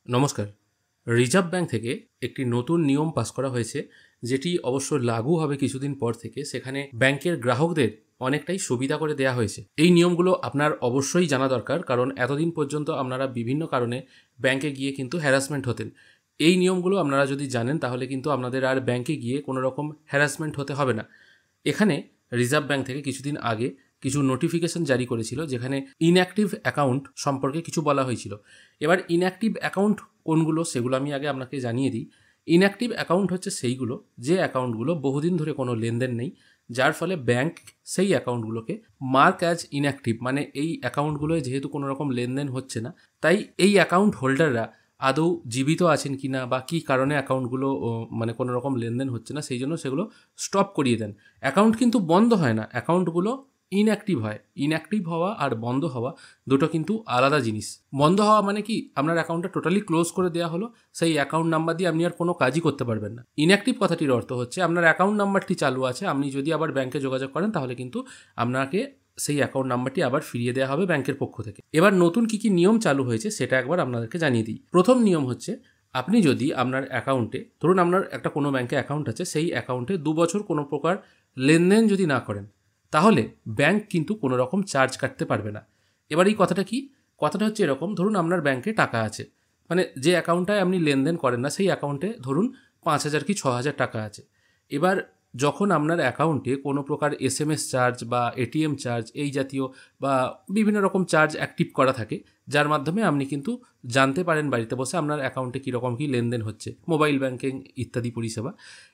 নমস্কার। Reserve bank থেকে একটি নতুন নিয়ম পাস করা হয়েছে, যেটি অবশ্য লাগু হবে কিছুদিন পর থেকে। সেখানে ব্যাংকের গ্রাহকদের অনেকটাই সুবিধা করে দেয়া হয়েছে। এই নিয়মগুলো আপনার অবশ্যই জানা দরকার, কারণ এতদিন পর্যন্ত আপনারা বিভিন্ন কারণে ব্যাংকে গিয়ে কিন্তু হ্যারাসমেন্ট হতেন। এই নিয়মগুলো আপনারা যদি জানেন তাহলে কিন্তু আপনাদের আর ব্যাংকে গিয়ে কোনো রকম হ্যারাসমেন্ট হতে হবে না। এখানে রিজার্ভ ব্যাংক থেকে কিছুদিন আগে কিছু নোটিফিকেশন জারি করেছিল, যেখানে ইনঅ্যাক্টিভ অ্যাকাউন্ট সম্পর্কে কিছু বলা হয়েছিল। এবার ইনঅ্যাক্টিভ অ্যাকাউন্ট কোনগুলো সেগুলো আমি আগে আপনাকে জানিয়ে দিই। ইনঅ্যাক্টিভ অ্যাকাউন্ট হচ্ছে সেইগুলো যে অ্যাকাউন্টগুলো বহুদিন ধরে কোনো লেনদেন নেই, যার ফলে ব্যাংক সেই অ্যাকাউন্টগুলোকে মার্ক অ্যাজ ইনঅ্যাক্টিভ, মানে এই অ্যাকাউন্টগুলোয় যেহেতু কোনো রকম লেনদেন হচ্ছে না, তাই এই অ্যাকাউন্ট হোল্ডাররা আদৌ জীবিত আছেন কি না বা কী কারণে অ্যাকাউন্টগুলো মানে কোনো রকম লেনদেন হচ্ছে না, সেই জন্য সেগুলো স্টপ করিয়ে দেন। অ্যাকাউন্ট কিন্তু বন্ধ হয় না, অ্যাকাউন্টগুলো ইনঅ্যাক্টিভ হয়। ইনঅ্যাক্টিভ হওয়া আর বন্ধ হওয়া দুটো কিন্তু আলাদা জিনিস। বন্ধ হওয়া মানে কি, আপনার অ্যাকাউন্টটা টোটালি ক্লোজ করে দেওয়া হলো, সেই অ্যাকাউন্ট নাম্বার দিয়ে আপনি আর কোনো কাজই করতে পারবেন না। ইনঅ্যাক্টিভ কথাটির অর্থ হচ্ছে আপনার অ্যাকাউন্ট নাম্বারটি চালু আছে, আপনি যদি আবার ব্যাংকে যোগাযোগ করেন তাহলে কিন্তু আপনাকে সেই অ্যাকাউন্ট নাম্বারটি আবার ফিরিয়ে দেওয়া হবে ব্যাংকের পক্ষ থেকে। এবার নতুন কী কী নিয়ম চালু হয়েছে সেটা একবার আপনাদেরকে জানিয়ে দিই। প্রথম নিয়ম হচ্ছে, আপনি যদি আপনার অ্যাকাউন্টে, ধরুন আপনার একটা কোনো ব্যাংকে অ্যাকাউন্ট আছে, সেই অ্যাকাউন্টে 2 বছর কোনো প্রকার লেনদেন যদি না করেন, তাহলে ব্যাংক কিন্তু কোনো রকম চার্জ কাটতে পারবে না। এবার এই কথাটা কি, কথাটা হচ্ছে এরকম, ধরুন আপনার ব্যাংকে টাকা আছে, মানে যে অ্যাকাউন্টটায় আপনি লেনদেন করেন না সেই অ্যাকাউন্টে ধরুন 5,000 কি 6,000 টাকা আছে। এবার যখন আপনার অ্যাকাউন্টে কোনো প্রকার SMS চার্জ বা ATM চার্জ এই জাতীয় বা বিভিন্ন রকম চার্জ অ্যাক্টিভ করা থাকে, যার মাধ্যমে আপনি কিন্তু জানতে পারেন বাড়িতে বসে আপনার অ্যাকাউন্টে কীরকম কী লেনদেন হচ্ছে, মোবাইল ব্যাংকিং ইত্যাদি পরিষেবা।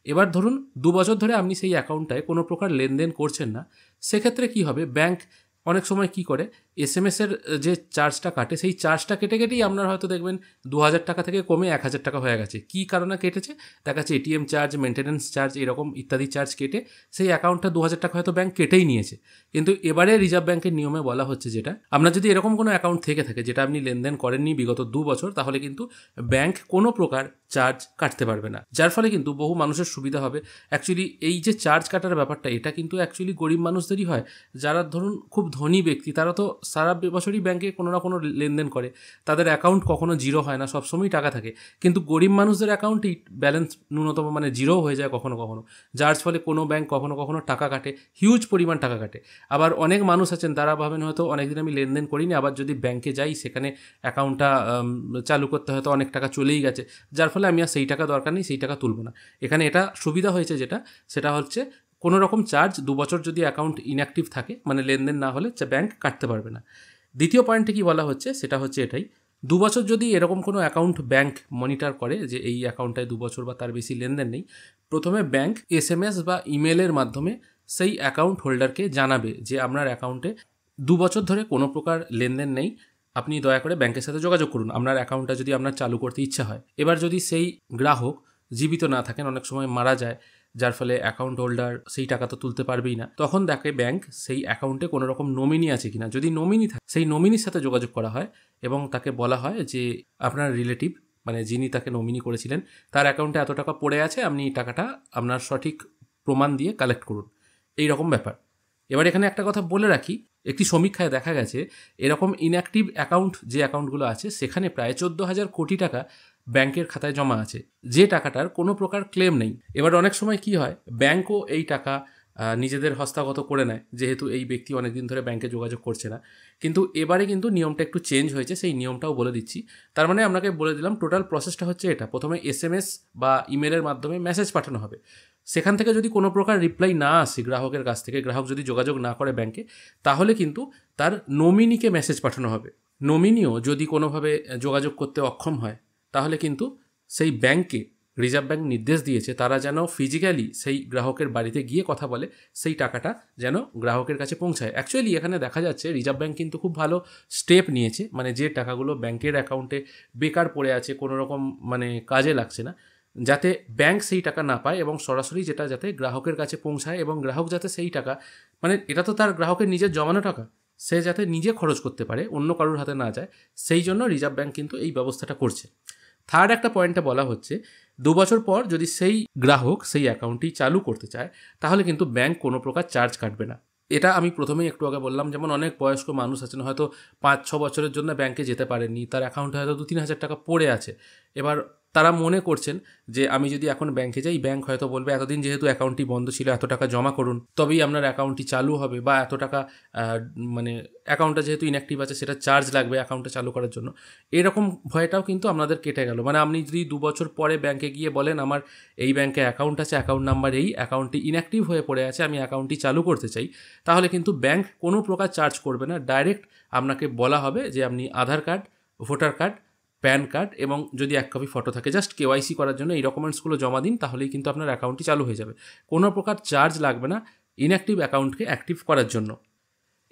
এবার ধরুন 2 বছর ধরে আপনি সেই অ্যাকাউন্টটায় কোনো প্রকার লেনদেন করছেন না, সেক্ষেত্রে কী হবে, ব্যাংক অনেক সময় কী করে, SMS-এর যে চার্জটা কাটে সেই চার্জটা কেটে কেটেই আপনার হয়তো দেখবেন 2,000 টাকা থেকে কমে 1,000 টাকা হয়ে গেছে। কী কারণে কেটেছে, দেখা যাচ্ছে ATM চার্জ, মেনটেন্যান্স চার্জ, এরকম ইত্যাদি চার্জ কেটে সেই অ্যাকাউন্টটা 2,000 টাকা হয়তো ব্যাংক কেটেই নিয়েছে। কিন্তু এবারে রিজার্ভ ব্যাংকের নিয়মে বলা হচ্ছে, যেটা আপনার যদি এরকম কোনো অ্যাকাউন্ট থেকে থাকে যেটা আপনি লেনদেন করেননি বিগত 2 বছর, তাহলে কিন্তু ব্যাংক কোনো প্রকার চার্জ কাটতে পারবে না, যার ফলে কিন্তু বহু মানুষের সুবিধা হবে। অ্যাকচুয়ালি এই যে চার্জ কাটার ব্যাপারটা, এটা কিন্তু অ্যাকচুয়ালি গরিব মানুষদেরই হয়। যারা ধরুন খুব ধনী ব্যক্তি, তারা তো সারা বছরই ব্যাংকে কোনো না কোনো লেনদেন করে, তাদের অ্যাকাউন্ট কখনো জিরো হয় না, সবসময়ই টাকা থাকে। কিন্তু গরিব মানুষদের অ্যাকাউন্টেই ব্যালেন্স ন্যূনতম মানে জিরো হয়ে যায় কখনো কখনো, যার ফলে কোনো ব্যাংক কখনো কখনো টাকা কাটে, হিউজ পরিমাণ টাকা কাটে। আবার অনেক মানুষ আছেন তারা ভাবেন হয়তো অনেকদিন আমি লেনদেন করিনি, আবার যদি ব্যাংকে যাই সেখানে অ্যাকাউন্টটা চালু করতে হয়তো অনেক টাকা চলেই গেছে, যার ফলে আমি আর সেই টাকা দরকার নেই, সেই টাকা তুলব না। এখানে এটা সুবিধা হয়েছে যেটা, সেটা হচ্ছে কোনো রকম চার্জ 2 বছর যদি অ্যাকাউন্ট ইনঅ্যাক্টিভ থাকে, মানে লেনদেন না হলে ব্যাংক কাটতে পারবে না। দ্বিতীয় পয়েন্টে কি বলা হচ্ছে সেটা হচ্ছে এটাই, 2 বছর যদি এরকম কোনো অ্যাকাউন্ট ব্যাংক মনিটর করে যে এই অ্যাকাউন্টটায় 2 বছর বা তার বেশি লেনদেন নেই, প্রথমে ব্যাংক SMS বা ইমেলের মাধ্যমে সেই অ্যাকাউন্ট হোল্ডারকে জানাবে যে আপনার অ্যাকাউন্টে 2 বছর ধরে কোনো প্রকার লেনদেন নেই, আপনি দয়া করে ব্যাংকের সাথে যোগাযোগ করুন আপনার অ্যাকাউন্টটা যদি আপনার চালু করতে ইচ্ছা হয়। এবার যদি সেই গ্রাহক জীবিত না থাকেন, অনেক সময় মারা যায়, যার ফলে অ্যাকাউন্ট হোল্ডার সেই টাকা তো তুলতে পারবেই না, তখন দেখে ব্যাংক সেই অ্যাকাউন্টে কোনো রকম নমিনি আছে কিনা। যদি নমিনি থাকে, সেই নমিনির সাথে যোগাযোগ করা হয় এবং তাকে বলা হয় যে আপনার রিলেটিভ, মানে যিনি তাকে নমিনি করেছিলেন, তার অ্যাকাউন্টে এত টাকা পড়ে আছে, আপনি টাকাটা আপনার সঠিক প্রমাণ দিয়ে কালেক্ট করুন, এই রকম ব্যাপার। এবার এখানে একটা কথা বলে রাখি, একটি সমীক্ষায় দেখা গেছে এরকম ইনঅ্যাক্টিভ অ্যাকাউন্ট যে অ্যাকাউন্টগুলো আছে সেখানে প্রায় 14,000 কোটি টাকা ব্যাংকের খাতায় জমা আছে, যে টাকাটার কোনো প্রকার ক্লেম নেই। এবার অনেক সময় কি হয়, ব্যাংকও এই টাকা নিজেদের হস্তগত করে নেয়, যেহেতু এই ব্যক্তি অনেকদিন ধরে ব্যাংকে যোগাযোগ করছে না। কিন্তু এবারে কিন্তু নিয়মটা একটু চেঞ্জ হয়েছে, সেই নিয়মটাও বলে দিচ্ছি। তার মানে আপনাকে বলে দিলাম, টোটাল প্রসেসটা হচ্ছে এটা, প্রথমে SMS বা ইমেলের মাধ্যমে মেসেজ পাঠানো হবে, সেখান থেকে যদি কোনো প্রকার রিপ্লাই না আসে গ্রাহকের কাছ থেকে, গ্রাহক যদি যোগাযোগ না করে ব্যাংকে, তাহলে কিন্তু তার নমিনিকে মেসেজ পাঠানো হবে। নমিনিও যদি কোনোভাবে যোগাযোগ করতে অক্ষম হয়, তাহলে কিন্তু সেই ব্যাংকে রিজার্ভ ব্যাংক নির্দেশ দিয়েছে তারা যেন ফিজিক্যালি সেই গ্রাহকের বাড়িতে গিয়ে কথা বলে, সেই টাকাটা যেন গ্রাহকের কাছে পৌঁছায়। অ্যাকচুয়ালি এখানে দেখা যাচ্ছে রিজার্ভ ব্যাংক কিন্তু খুব ভালো স্টেপ নিয়েছে, মানে যে টাকাগুলো ব্যাংকের অ্যাকাউন্টে বেকার পড়ে আছে, কোনো রকম মানে কাজে লাগছে না, যাতে ব্যাংক সেই টাকা না পায় এবং সরাসরি যেটা যাতে গ্রাহকের কাছে পৌঁছায়, এবং গ্রাহক যাতে সেই টাকা, মানে এটা তো তার গ্রাহকের নিজের জমানো টাকা, সে যাতে নিজে খরচ করতে পারে, অন্য কারোর হাতে না যায়, সেই জন্য রিজার্ভ ব্যাংক কিন্তু এই ব্যবস্থাটা করছে। থার্ড একটা পয়েন্টে বলা হচ্ছে, 2 বছর পর যদি সেই গ্রাহক সেই অ্যাকাউন্টটি চালু করতে চায়, তাহলে কিন্তু ব্যাংক কোনো প্রকার চার্জ কাটবে না। এটা আমি প্রথমেই একটু আগে বললাম, যেমন অনেক বয়স্ক মানুষ আছেন হয়তো 5-6 বছরের জন্য ব্যাংকে যেতে পারেননি, তার অ্যাকাউন্টে হয়তো 2-3 হাজার টাকা পড়ে আছে। এবার তারা মনে করছেন যে আমি যদি এখন ব্যাংকে যাই, ব্যাংক হয়তো বলবে এতদিন যেহেতু অ্যাকাউন্টটি বন্ধ ছিল এত টাকা জমা করুন, তবেই আপনার অ্যাকাউন্টটি চালু হবে, বা এত টাকা মানে অ্যাকাউন্টটা যেহেতু ইনঅ্যাক্টিভ আছে সেটা চার্জ লাগবে অ্যাকাউন্টটা চালু করার জন্য। এরকম ভয়টাও কিন্তু আপনাদের কেটে গেল। মানে আপনি যদি 2 বছর পরে ব্যাংকে গিয়ে বলেন আমার এই ব্যাংকে অ্যাকাউন্ট আছে, অ্যাকাউন্ট নাম্বার এই, অ্যাকাউন্টটি ইনঅ্যাক্টিভ হয়ে পড়ে আছে, আমি অ্যাকাউন্টটি চালু করতে চাই, তাহলে কিন্তু ব্যাংক কোনো প্রকার চার্জ করবে না। ডাইরেক্ট আপনাকে বলা হবে যে আপনি Aadhaar card, voter card, PAN card এবং যদি 1 কপি ফটো থাকে, জাস্ট কেওয়াইসি করার জন্য এই ডকুমেন্টসগুলো জমা দিন, তাহলেই কিন্তু আপনার অ্যাকাউন্টটি চালু হয়ে যাবে। কোনো প্রকার চার্জ লাগবে না ইনঅ্যাক্টিভ অ্যাকাউন্টকে অ্যাক্টিভ করার জন্য।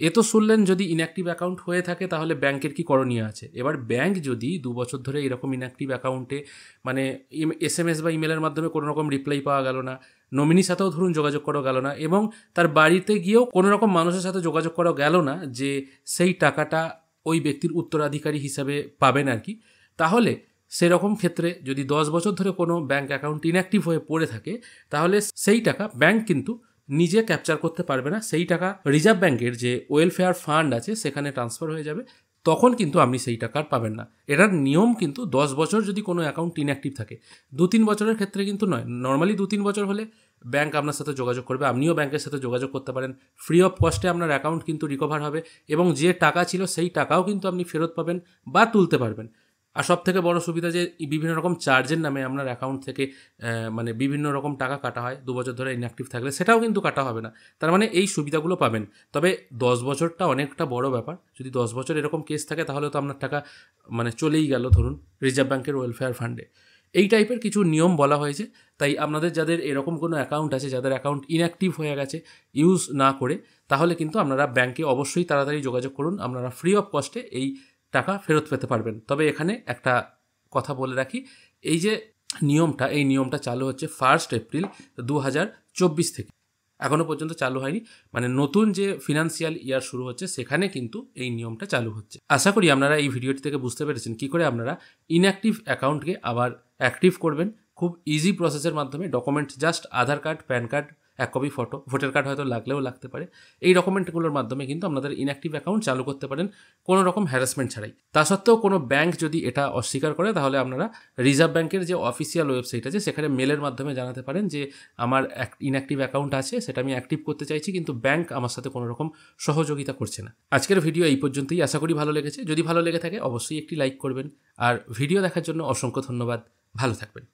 এ তো শুনলেন যদি ইনঅ্যাক্টিভ অ্যাকাউন্ট হয়ে থাকে তাহলে ব্যাংকের কি করণীয় আছে। এবার ব্যাংক যদি 2 বছর ধরে এরকম ইনঅ্যাক্টিভ অ্যাকাউন্টে মানে SMS বা ইমেলের মাধ্যমে কোনো রকম রিপ্লাই পাওয়া গেল না, নমিনির সাথেও ধরুন যোগাযোগ করা গেল না, এবং তার বাড়িতে গিয়েও কোনো রকম মানুষের সাথে যোগাযোগ করা গেল না যে সেই টাকাটা ওই ব্যক্তির উত্তরাধিকারী হিসাবে পাবেন আর কি, তাহলে সেরকম ক্ষেত্রে যদি 10 বছর ধরে কোনো ব্যাংক অ্যাকাউন্ট ইনঅ্যাক্টিভ হয়ে পড়ে থাকে, তাহলে সেই টাকা ব্যাংক কিন্তু নিজে ক্যাপচার করতে পারবে না। সেই টাকা রিজার্ভ ব্যাংকের যে ওয়েলফেয়ার ফান্ড আছে সেখানে ট্রান্সফার হয়ে যাবে, তখন কিন্তু আপনি সেই টাকা আর পাবেন না। এটার নিয়ম কিন্তু 10 বছর যদি কোনো অ্যাকাউন্ট ইনঅ্যাক্টিভ থাকে, 2-3 বছরের ক্ষেত্রে কিন্তু নয়। নর্মালি 2-3 বছর হলে ব্যাংক আপনার সাথে যোগাযোগ করবে, আপনিও ব্যাংকের সাথে যোগাযোগ করতে পারেন। ফ্রি অফ কস্টে আপনার অ্যাকাউন্ট কিন্তু রিকভার হবে, এবং যে টাকা ছিল সেই টাকাও কিন্তু আপনি ফেরত পাবেন বা তুলতে পারবেন। আর সবথেকে বড় সুবিধা যে বিভিন্ন রকম চার্জের নামে আপনার অ্যাকাউন্ট থেকে মানে বিভিন্ন রকম টাকা কাটা হয় 2 বছর ধরে ইনঅ্যাক্টিভ থাকলে, সেটাও কিন্তু কাটা হবে না। তার মানে এই সুবিধাগুলো পাবেন। তবে 10 বছরটা অনেকটা বড় ব্যাপার। যদি 10 বছর এরকম কেস থাকে তাহলে তো আপনার টাকা মানে চলেই গেল ধরুন রিজার্ভ ব্যাংকের ওয়েলফেয়ার ফান্ডে। এই টাইপের কিছু নিয়ম বলা হয়েছে। তাই আপনাদের যাদের এরকম কোনো অ্যাকাউন্ট আছে, যাদের অ্যাকাউন্ট ইনঅ্যাক্টিভ হয়ে গেছে ইউজ না করে, তাহলে কিন্তু আপনারা ব্যাংকে অবশ্যই তাড়াতাড়ি যোগাযোগ করুন, আপনারা ফ্রি অফ কস্টে এই টাকা ফেরত পেতে পারবেন। তবে এখানে একটা কথা বলে রাখি, এই যে নিয়মটা, এই নিয়মটা চালু হচ্ছে 1 এপ্রিল 2024 থেকে, এখনও পর্যন্ত চালু হয়নি। মানে নতুন যে ফিনান্সিয়াল ইয়ার শুরু হচ্ছে সেখানে কিন্তু এই নিয়মটা চালু হচ্ছে। আশা করি আপনারা এই ভিডিওটি থেকে বুঝতে পেরেছেন কী করে আপনারা ইনঅ্যাক্টিভ অ্যাকাউন্টকে আবার অ্যাক্টিভ করবেন। খুব ইজি প্রসেসের মাধ্যমে, document just Aadhaar card, PAN card, 1 copy photo, voter card হয়তো লাগলেও লাগতে পারে, এই ডকুমেন্টগুলোর মাধ্যমে কিন্তু আপনাদের ইনঅ্যাক্টিভ অ্যাকাউন্ট চালু করতে পারেন কোনো রকম হ্যারাসমেন্ট ছাড়াই। তা সত্ত্বেও কোনো ব্যাংক যদি এটা অস্বীকার করে, তাহলে আপনারা রিজার্ভ ব্যাংকের যে অফিসিয়াল ওয়েবসাইট আছে সেখানে মেলের মাধ্যমে জানাতে পারেন যে আমার ইনঅ্যাক্টিভ অ্যাকাউন্ট আছে, সেটা আমি অ্যাক্টিভ করতে চাইছি, কিন্তু ব্যাংক আমার সাথে কোনো রকম সহযোগিতা করছে না। আজকের ভিডিও এই পর্যন্তই। আশা করি ভালো লেগেছে। যদি ভালো লেগে থাকে অবশ্যই একটি লাইক করবেন। আর ভিডিও দেখার জন্য অসংখ্য ধন্যবাদ। ভালো থাকবেন।